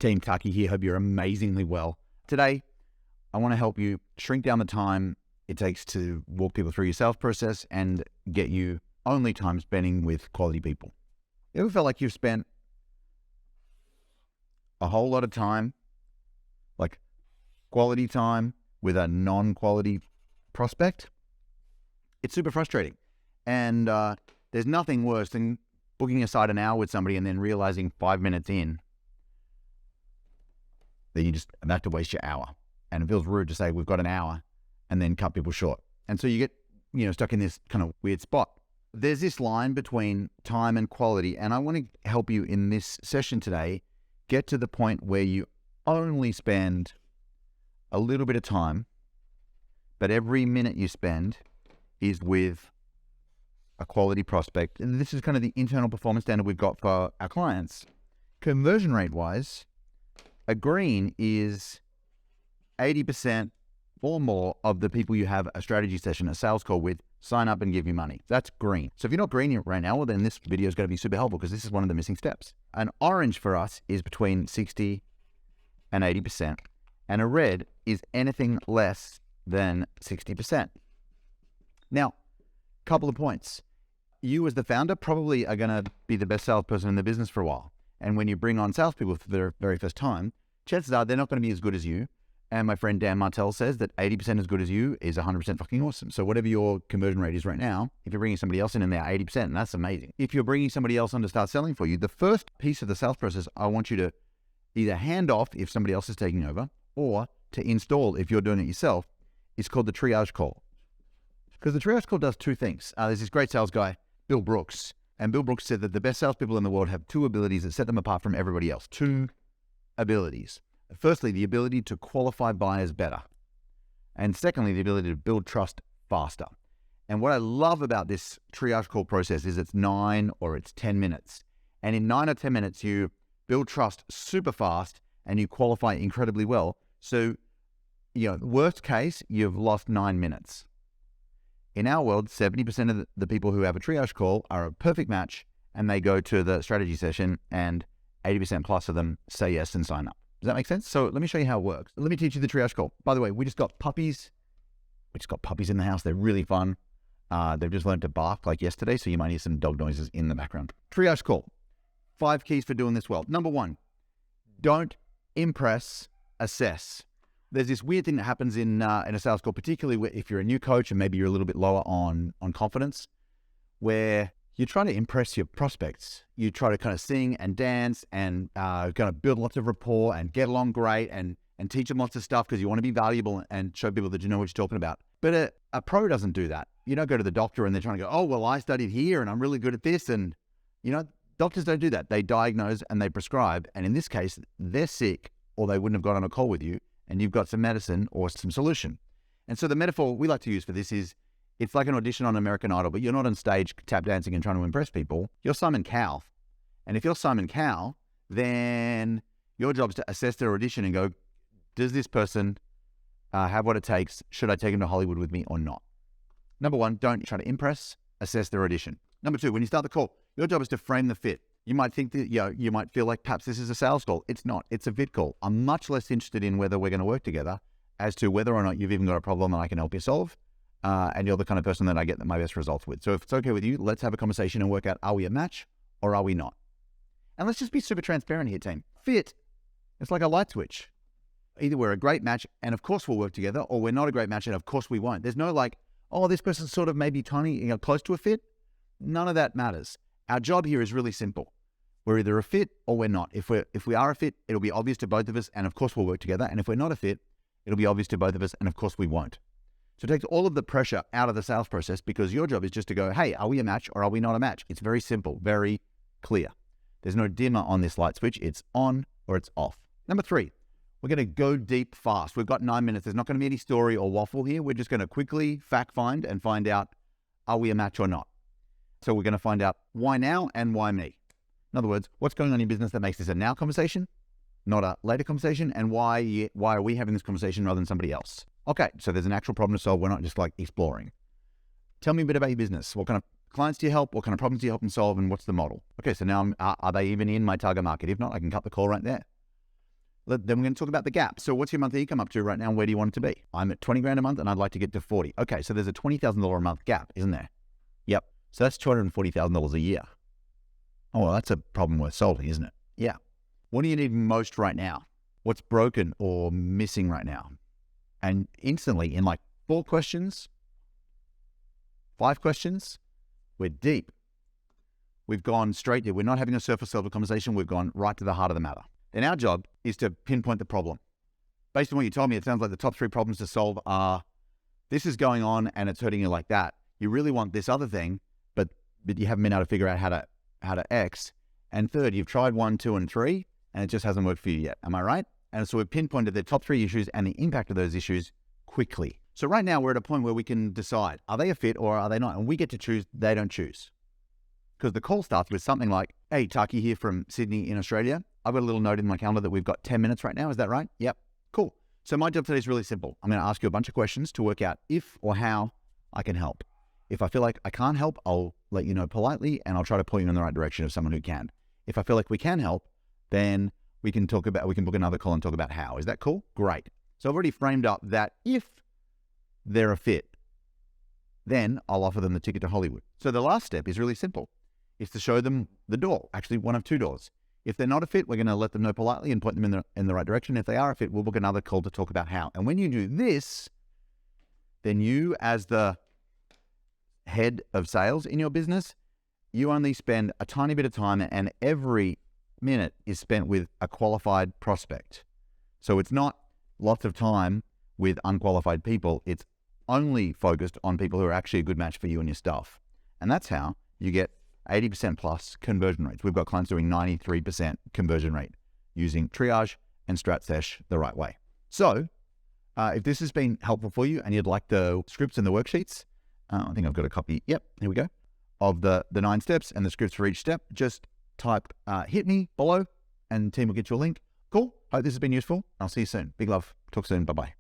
Team Taki here. Hope you're amazingly well. Today, I want to help you shrink down the time it takes to walk people through your sales process and get you only time spending with quality people. You ever felt like you've spent a whole lot of time, like quality time, with a non-quality prospect? It's super frustrating. And there's nothing worse than booking aside an hour with somebody and then realizing 5 minutes in that you just about to waste your hour. And it feels rude to say we've got an hour and then cut people short. And so you get, stuck in this kind of weird spot. There's this line between time and quality. And I want to help you in this session today get to the point where you only spend a little bit of time, but every minute you spend is with a quality prospect. And this is kind of the internal performance standard we've got for our clients. Conversion rate wise, a green is 80% or more of the people you have a strategy session, a sales call with, sign up and give you money. That's green. So if you're not green right now, well, then this video is going to be super helpful because this is one of the missing steps. An orange for us is between 60 and 80%. And a red is anything less than 60%. Now, couple of points. You as the founder probably are going to be the best salesperson in the business for a while. And when you bring on salespeople for their very first time, chances are they're not going to be as good as you. And my friend Dan Martell says that 80% as good as you is 100% fucking awesome. So whatever your conversion rate is right now, if you're bringing somebody else in and they're 80%, that's amazing. If you're bringing somebody else on to start selling for you, the first piece of the sales process, I want you to either hand off if somebody else is taking over or to install if you're doing it yourself, is called the Triage Call. Because the Triage Call does two things. There's this great sales guy, Bill Brooks. And Bill Brooks said that the best salespeople in the world have two abilities that set them apart from everybody else. Two abilities. Firstly, the ability to qualify buyers better. And secondly, the ability to build trust faster. And what I love about this Triage Call process is it's 9 or it's 10 minutes. And in 9 or 10 minutes, you build trust super fast and you qualify incredibly well. So, worst case, you've lost 9 minutes. In our world, 70% of the people who have a Triage Call are a perfect match and they go to the strategy session and 80% plus of them say yes and sign up. Does that make sense? So let me show you how it works. Let me teach you the Triage Call. By the way, we just got puppies. We just got puppies in the house. They're really fun. They've just learned to bark like yesterday, so you might hear some dog noises in the background. Triage Call. 5 keys for doing this well. Number 1, don't impress, assess. There's this weird thing that happens in a sales call, particularly if you're a new coach and maybe you're a little bit lower on confidence, where you try to impress your prospects. You try to kind of sing and dance and kind of build lots of rapport and get along great and teach them lots of stuff because you want to be valuable and show people that you know what you're talking about. But a pro doesn't do that. You don't go to the doctor and they're trying to go, oh, well, I studied here and I'm really good at this. And, doctors don't do that. They diagnose and they prescribe. And in this case, they're sick or they wouldn't have got on a call with you and you've got some medicine or some solution. And so the metaphor we like to use for this is, it's like an audition on American Idol, but you're not on stage tap dancing and trying to impress people. You're Simon Cowell. And if you're Simon Cowell, then your job is to assess their audition and go, does this person have what it takes? Should I take them to Hollywood with me or not? Number 1, don't try to impress, assess their audition. Number 2, when you start the call, your job is to frame the fit. You might think that, you might feel like perhaps this is a sales call. It's not. It's a fit call. I'm much less interested in whether we're going to work together as to whether or not you've even got a problem that I can help you solve. And you're the kind of person that I get my best results with. So if it's okay with you, let's have a conversation and work out, are we a match or are we not? And let's just be super transparent here, team. Fit, it's like a light switch. Either we're a great match and of course we'll work together, or we're not a great match and of course we won't. There's no like, oh, this person's sort of maybe tiny, close to a fit. None of that matters. Our job here is really simple. We're either a fit or we're not. If we are a fit, it'll be obvious to both of us and of course we'll work together. And if we're not a fit, it'll be obvious to both of us and of course we won't. So it takes all of the pressure out of the sales process because your job is just to go, hey, are we a match or are we not a match? It's very simple, very clear. There's no dimmer on this light switch. It's on or it's off. Number 3, we're going to go deep fast. We've got 9 minutes. There's not going to be any story or waffle here. We're just going to quickly fact find and find out, are we a match or not? So we're going to find out why now and why me. In other words, what's going on in your business that makes this a now conversation, not a later conversation, and why are we having this conversation rather than somebody else? Okay, so there's an actual problem to solve. We're not just like exploring. Tell me a bit about your business. What kind of clients do you help? What kind of problems do you help them solve? And what's the model? Okay, so now are they even in my target market? If not, I can cut the call right there. Then we're going to talk about the gap. So what's your monthly income up to right now? And where do you want it to be? I'm at 20 grand a month and I'd like to get to 40. Okay, so there's a $20,000 a month gap, isn't there? Yep. So that's $240,000 a year. Oh, well, that's a problem worth solving, isn't it? Yeah. What do you need most right now? What's broken or missing right now? And instantly, in like 4 questions, 5 questions, we're deep. We've gone straight there. We're not having a surface level conversation. We've gone right to the heart of the matter. Then our job is to pinpoint the problem. Based on what you told me, it sounds like the top 3 problems to solve are, this is going on and it's hurting you like that. You really want this other thing, but you haven't been able to figure out how to X. And third, you've tried 1, 2, and 3, and it just hasn't worked for you yet. Am I right? And so we've pinpointed the top 3 issues and the impact of those issues quickly. So right now we're at a point where we can decide, are they a fit or are they not? And we get to choose, they don't choose. Because the call starts with something like, hey, Taki here from Sydney in Australia. I've got a little note in my calendar that we've got 10 minutes right now. Is that right? Yep. Cool. So my job today is really simple. I'm going to ask you a bunch of questions to work out if or how I can help. If I feel like I can't help, I'll let you know politely and I'll try to point you in the right direction of someone who can. If I feel like we can help, then we can book another call and talk about how. Is that cool? Great. So I've already framed up that if they're a fit, then I'll offer them the ticket to Hollywood. So the last step is really simple. It's to show them the door, actually one of 2 doors. If they're not a fit, we're going to let them know politely and point them in the right direction. If they are a fit, we'll book another call to talk about how. And when you do this, then you, as the head of sales in your business, you only spend a tiny bit of time and every minute is spent with a qualified prospect. So it's not lots of time with unqualified people. It's only focused on people who are actually a good match for you and your stuff. And that's how you get 80% plus conversion rates. We've got clients doing 93% conversion rate using Triage and StratSesh the right way. So if this has been helpful for you and you'd like the scripts and the worksheets, I think I've got a copy. Yep, here we go. Of the 9 steps and the scripts for each step, just type hit me below and the team will get you a link. Cool. Hope this has been useful. I'll see you soon. Big love. Talk soon. Bye-bye.